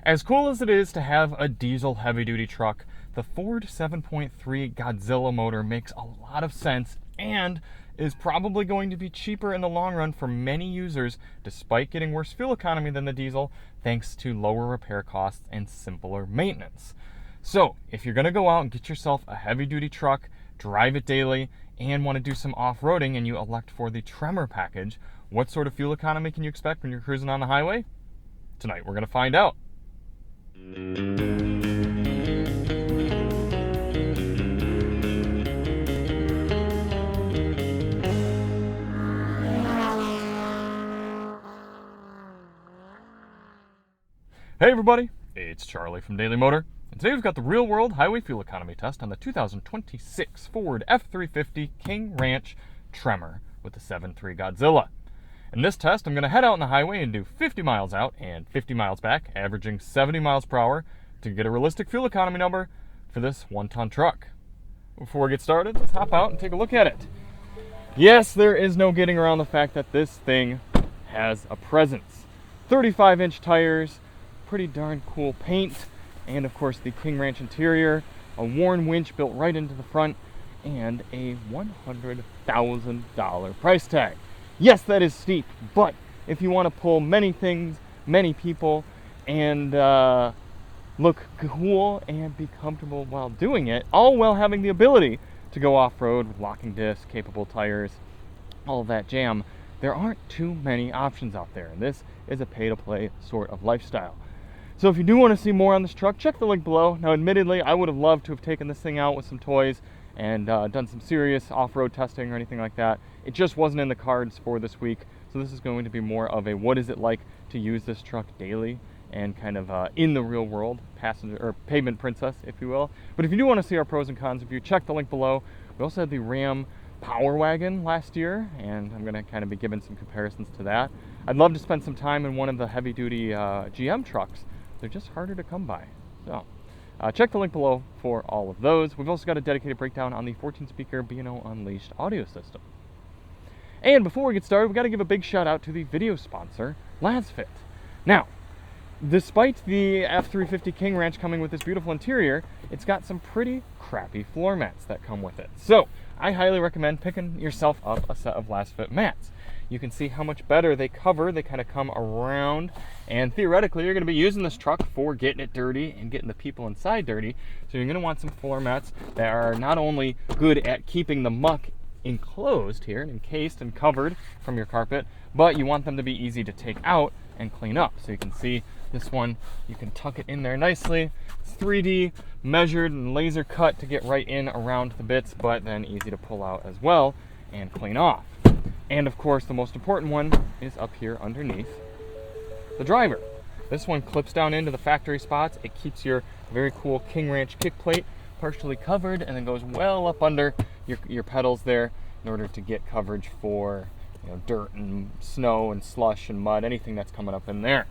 As cool as it is to have a diesel heavy-duty truck, the Ford 7.3 Godzilla motor makes a lot of sense and is probably going to be cheaper in the long run for many users, despite getting worse fuel economy than the diesel, thanks to lower repair costs and simpler maintenance. So, if you're going to go out and get yourself a heavy-duty truck, drive it daily, and want to do some off-roading and you elect for the Tremor package, what sort of fuel economy can you expect when you're cruising on the highway? Tonight we're going to find out. Hey everybody, it's Charlie from DM Moto, and today we've got the real-world highway fuel economy test on the 2026 Ford F-350 King Ranch Tremor with the 7.3 Godzilla. In this test, I'm going to head out on the highway and do 50 miles out and 50 miles back, averaging 70 miles per hour to get a realistic fuel economy number for this one-ton truck. Before we get started, let's hop out and take a look at it. Yes, there is no getting around the fact that this thing has a presence. 35-inch tires, pretty darn cool paint, and of course the King Ranch interior, a worn winch built right into the front, and a $100,000 price tag. Yes, that is steep, but if you want to pull many things, many people, and look cool and be comfortable while doing it, all while having the ability to go off-road with locking discs, capable tires, all of that jam, there aren't too many options out there, and this is a pay-to-play sort of lifestyle. So if you do want to see more on this truck, check the link below. Now admittedly, I would have loved to have taken this thing out with some toys and done some serious off-road testing or anything like that. It just wasn't in the cards for this week, so this is going to be more of a what is it like to use this truck daily and kind of in the real world, passenger or pavement princess, if you will. But if you do want to see our pros and cons review, check the link below. We also had the Ram Power Wagon last year, and I'm going to kind of be giving some comparisons to that. I'd love to spend some time in one of the heavy-duty GM trucks. They're just harder to come by. So check the link below for all of those. We've also got a dedicated breakdown on the 14-speaker B&O Unleashed audio system. And before we get started, we've got to give a big shout out to the video sponsor, LazFit. Now, despite the F-350 King Ranch coming with this beautiful interior, it's got some pretty crappy floor mats that come with it. So I highly recommend picking yourself up a set of LazFit mats. You can see how much better they cover. They kind of come around, and theoretically you're going to be using this truck for getting it dirty and getting the people inside dirty. So you're going to want some floor mats that are not only good at keeping the muck enclosed here and encased and covered from your carpet, but you want them to be easy to take out and clean up. So you can see this one, you can tuck it in there nicely. It's 3D measured and laser cut to get right in around the bits, but then easy to pull out as well and clean off. And of course, the most important one is up here underneath the driver. This one clips down into the factory spots. It keeps your very cool King Ranch kick plate partially covered and then goes well up under your pedals there in order to get coverage for dirt and snow and slush and mud, anything that's coming up in there.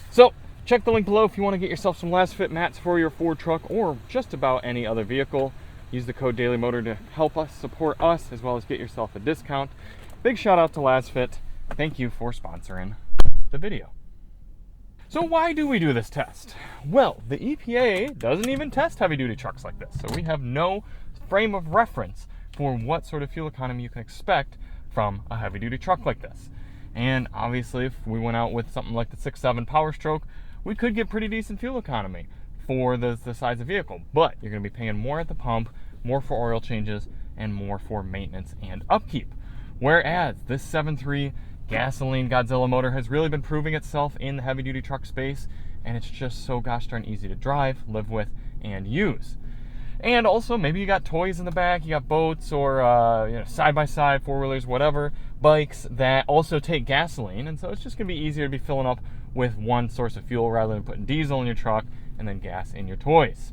So check the link below if you want to get yourself some LazFit mats for your Ford truck or just about any other vehicle. Use the code DailyMotor to help us support us as well as get yourself a discount. Big shout out to LazFit. Thank you for sponsoring the video. So why do we do this test? Well, the EPA doesn't even test heavy-duty trucks like this, so we have no frame of reference for what sort of fuel economy you can expect from a heavy-duty truck like this. And obviously, if we went out with something like the 6.7 Power Stroke, we could get pretty decent fuel economy for the size of vehicle, but you're going to be paying more at the pump, more for oil changes, and more for maintenance and upkeep. Whereas this 7.3 gasoline Godzilla motor has really been proving itself in the heavy-duty truck space, and it's just so gosh darn easy to drive, live with, and use. And also, maybe you got toys in the back, you got boats or side-by-side, four-wheelers, whatever, bikes that also take gasoline, and so it's just going to be easier to be filling up with one source of fuel rather than putting diesel in your truck and then gas in your toys.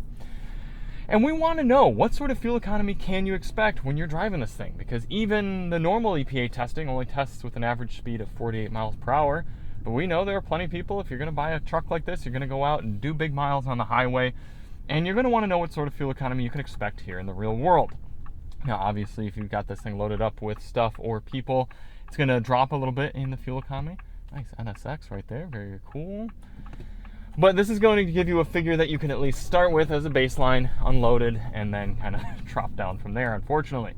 And we want to know what sort of fuel economy can you expect when you're driving this thing, because even the normal EPA testing only tests with an average speed of 48 miles per hour. But we know there are plenty of people, if you're going to buy a truck like this, you're going to go out and do big miles on the highway, and you're going to want to know what sort of fuel economy you can expect here in the real world. Now, obviously, if you've got this thing loaded up with stuff or people, it's going to drop a little bit in the fuel economy. Nice NSX right there, very cool. But this is going to give you a figure that you can at least start with as a baseline, unloaded, and then kind of drop down from there, unfortunately.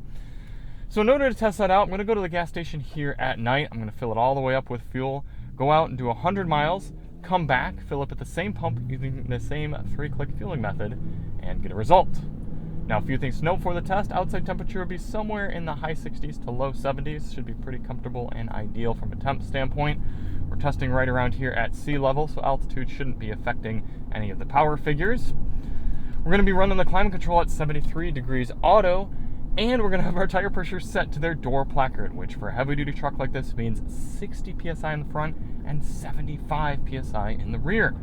So in order to test that out, I'm going to go to the gas station here at night. I'm going to fill it all the way up with fuel, go out and do 100 miles, come back, fill up at the same pump using the same 3-click fueling method, and get a result. Now, a few things to note for the test. Outside temperature will be somewhere in the high 60s to low 70s. Should be pretty comfortable and ideal from a temp standpoint. We're testing right around here at sea level, so altitude shouldn't be affecting any of the power figures. We're going to be running the climate control at 73 degrees auto, and we're going to have our tire pressure set to their door placard, which for a heavy-duty truck like this means 60 psi in the front and 75 psi in the rear.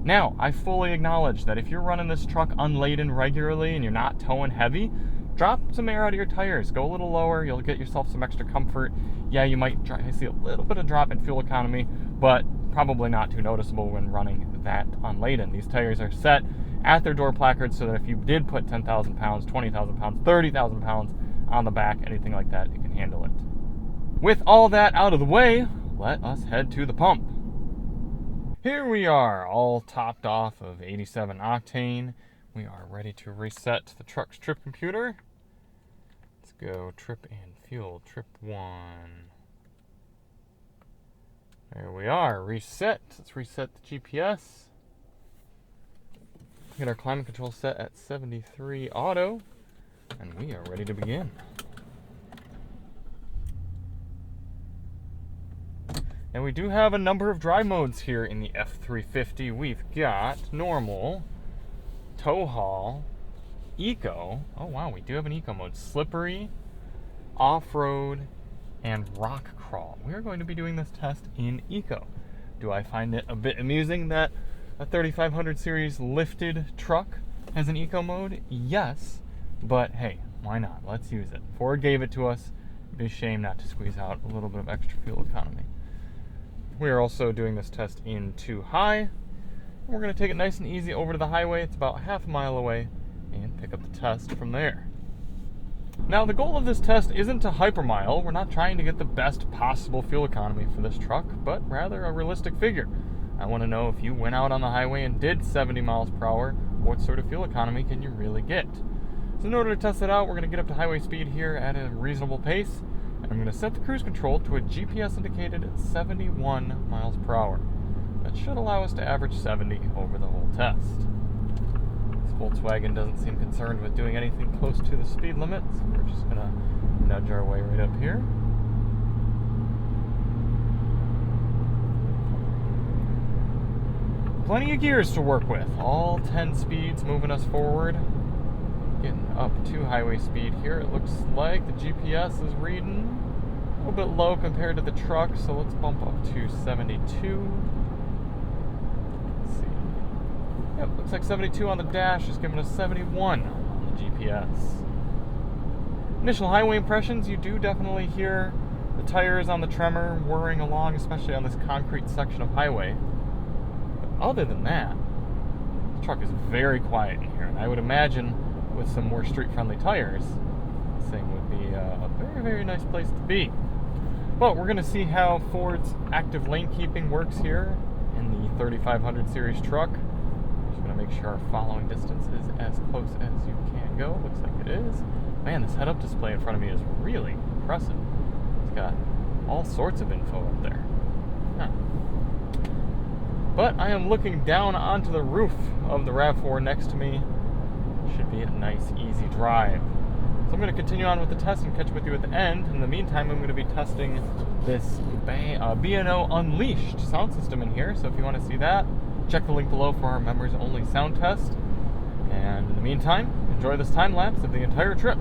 Now, I fully acknowledge that if you're running this truck unladen regularly and you're not towing heavy, drop some air out of your tires. Go a little lower. You'll get yourself some extra comfort. Yeah, you might see a little bit of drop in fuel economy, but probably not too noticeable when running that unladen. These tires are set at their door placards so that if you did put 10,000 pounds, 20,000 pounds, 30,000 pounds on the back, anything like that, you can handle it. With all that out of the way, let us head to the pump. Here we are, all topped off of 87 octane. We are ready to reset the truck's trip computer. Let's go trip and fuel, trip 1. There we are, reset. Let's reset the GPS. Get our climate control set at 73 auto, and we are ready to begin. And we do have a number of drive modes here in the F-350. We've got normal, tow haul, eco. Oh wow, we do have an eco mode. Slippery, off-road, and rock crawl. We are going to be doing this test in eco. Do I find it a bit amusing that a 3500 series lifted truck has an eco mode? Yes, but hey, why not? Let's use it. Ford gave it to us. It'd be a shame not to squeeze out a little bit of extra fuel economy. We are also doing this test in 2 high. We're going to take it nice and easy over to the highway. It's about half a mile away, and pick up the test from there. Now, the goal of this test isn't to hypermile. We're not trying to get the best possible fuel economy for this truck, but rather a realistic figure. I want to know if you went out on the highway and did 70 miles per hour, what sort of fuel economy can you really get? So in order to test that out, we're going to get up to highway speed here at a reasonable pace. And I'm going to set the cruise control to a GPS indicated 71 miles per hour. That should allow us to average 70 over the whole test. This Volkswagen doesn't seem concerned with doing anything close to the speed limit, so we're just going to nudge our way right up here. Plenty of gears to work with. All 10 speeds moving us forward. Getting up to highway speed here. It looks like the GPS is reading a little bit low compared to the truck, so let's bump up to 72. Let's see. Yep, looks like 72 on the dash is giving us 71 on the GPS. Initial highway impressions, you do definitely hear the tires on the Tremor whirring along, especially on this concrete section of highway. But other than that, the truck is very quiet in here, and I would imagine with some more street-friendly tires, this thing would be a very, very nice place to be. But we're going to see how Ford's active lane keeping works here in the 3500 series truck. Just going to make sure our following distance is as close as you can go. Looks like it is. Man, this head-up display in front of me is really impressive. It's got all sorts of info up there. Huh. But I am looking down onto the roof of the RAV4 next to me. Should be a nice, easy drive. So I'm going to continue on with the test and catch up with you at the end. In the meantime, I'm going to be testing this B&O Unleashed sound system in here. So if you want to see that, check the link below for our members-only sound test. And in the meantime, enjoy this time lapse of the entire trip.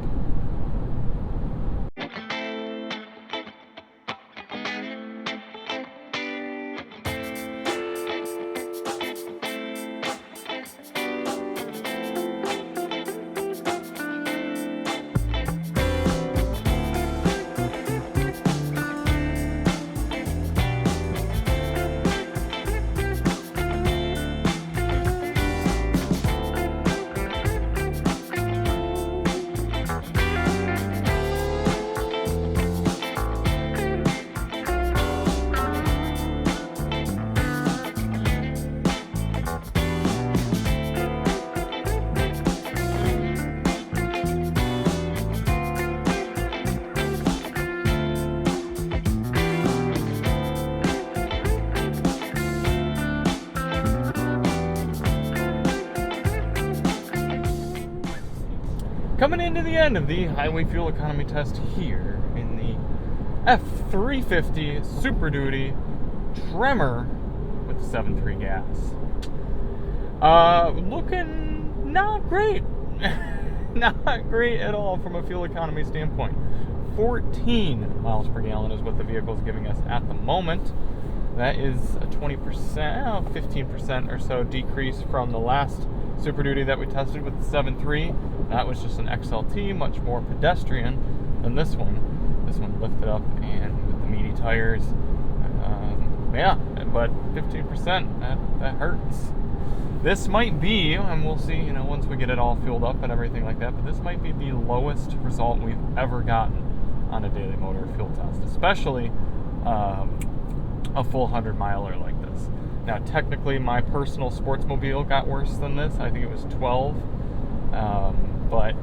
Coming into the end of the highway fuel economy test here in the F-350 Super Duty Tremor with 7.3 gas. Looking not great. Not great at all from a fuel economy standpoint. 14 miles per gallon is what the vehicle is giving us at the moment. That is a 20%, 15% or so decrease from the last Super Duty that we tested with the 7.3. That was just an XLT, much more pedestrian than this one. This one lifted up and with the meaty tires. Yeah, but 15%, that hurts. This might be, and we'll see, once we get it all fueled up and everything like that, but this might be the lowest result we've ever gotten on a Daily Motor fuel test, especially a full 100-miler like this. Now, technically, my personal Sportsmobile got worse than this. I think it was 12. But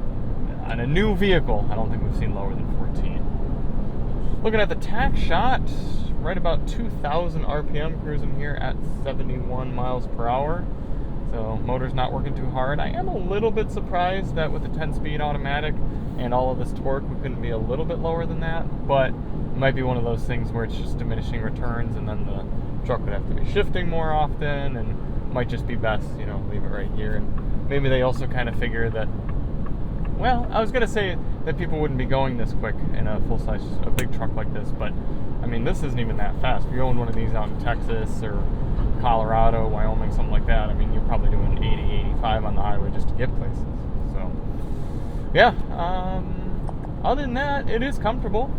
on a new vehicle, I don't think we've seen lower than 14. Looking at the tack shot, right about 2,000 RPM, cruising here at 71 miles per hour. So motor's not working too hard. I am a little bit surprised that with the 10-speed automatic and all of this torque, we couldn't be a little bit lower than that. But it might be one of those things where it's just diminishing returns, and then the truck would have to be shifting more often, and might just be best, leave it right here. And maybe they also kind of figure that, well, I was going to say that people wouldn't be going this quick in a full-size, a big truck like this, but I mean, this isn't even that fast. If you're going one of these out in Texas or Colorado, Wyoming, something like that, I mean, you're probably doing 80, 85 on the highway just to get places. So, yeah, other than that, it is comfortable.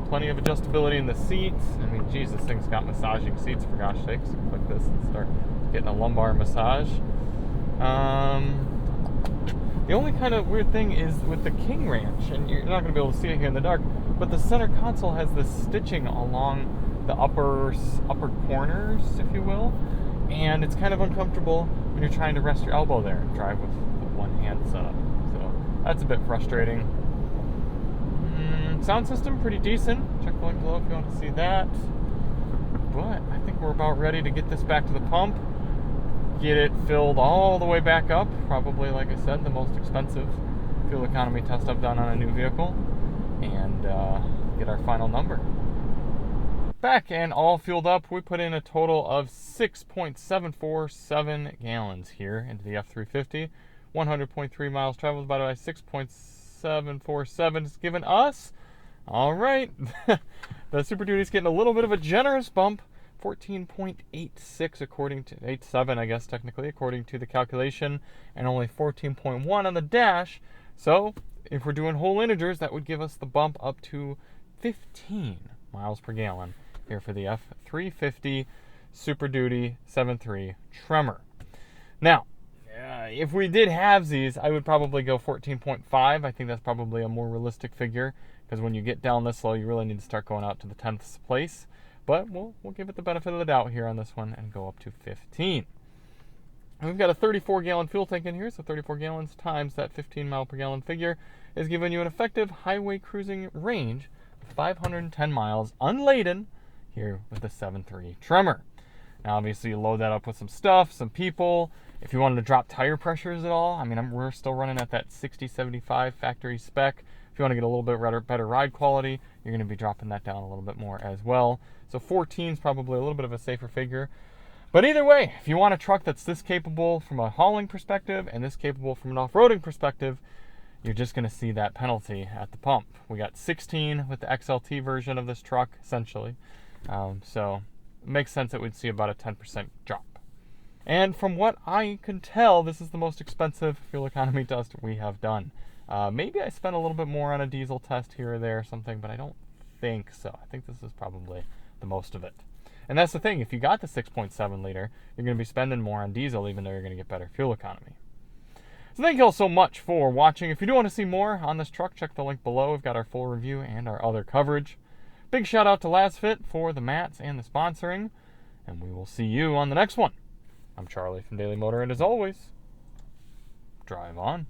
Plenty of adjustability in the seats. I mean, geez, this thing's got massaging seats, for gosh sakes. Click this and start getting a lumbar massage. The only kind of weird thing is with the King Ranch, and you're not going to be able to see it here in the dark, but the center console has this stitching along the upper corners, if you will, and it's kind of uncomfortable when you're trying to rest your elbow there and drive with the one-hand setup. So that's a bit frustrating. Sound system, pretty decent. Check the link below if you want to see that. But I think we're about ready to get this back to the pump, get it filled all the way back up. Probably, like I said, the most expensive fuel economy test I've done on a new vehicle, and get our final number. Back and all fueled up, we put in a total of 6.747 gallons here into the F-350. 100.3 miles traveled, by the way. 6.747 is given us. All right, the Super Duty's getting a little bit of a generous bump, 14.86 according to 87, I guess technically, according to the calculation, and only 14.1 on the dash. So if we're doing whole integers, that would give us the bump up to 15 miles per gallon here for the F-350 Super Duty 7.3 Tremor. Now, if we did halvesies, I would probably go 14.5. I think that's probably a more realistic figure, because when you get down this low, you really need to start going out to the 10th place. But we'll give it the benefit of the doubt here on this one and go up to 15. And we've got a 34-gallon fuel tank in here, so 34 gallons times that 15 mile per gallon figure is giving you an effective highway cruising range of 510 miles unladen here with the 7.3 Tremor. Now, obviously, you load that up with some stuff, some people. If you wanted to drop tire pressures at all, I mean, we're still running at that 60-75 factory spec. If you want to get a little bit better ride quality, you're going to be dropping that down a little bit more as well. So 14 is probably a little bit of a safer figure. But either way, if you want a truck that's this capable from a hauling perspective and this capable from an off-roading perspective, you're just going to see that penalty at the pump. We got 16 with the XLT version of this truck, essentially. So it makes sense that we'd see about a 10% drop. And from what I can tell, this is the most expensive fuel economy test we have done. Maybe I spent a little bit more on a diesel test here or there or something, but I don't think so. I think this is probably the most of it. And that's the thing. If you got the 6.7 liter, you're going to be spending more on diesel, even though you're going to get better fuel economy. So thank you all so much for watching. If you do want to see more on this truck, check the link below. We've got our full review and our other coverage. Big shout out to LasFit for the mats and the sponsoring. And we will see you on the next one. I'm Charlie from Daily Motor, and as always, drive on.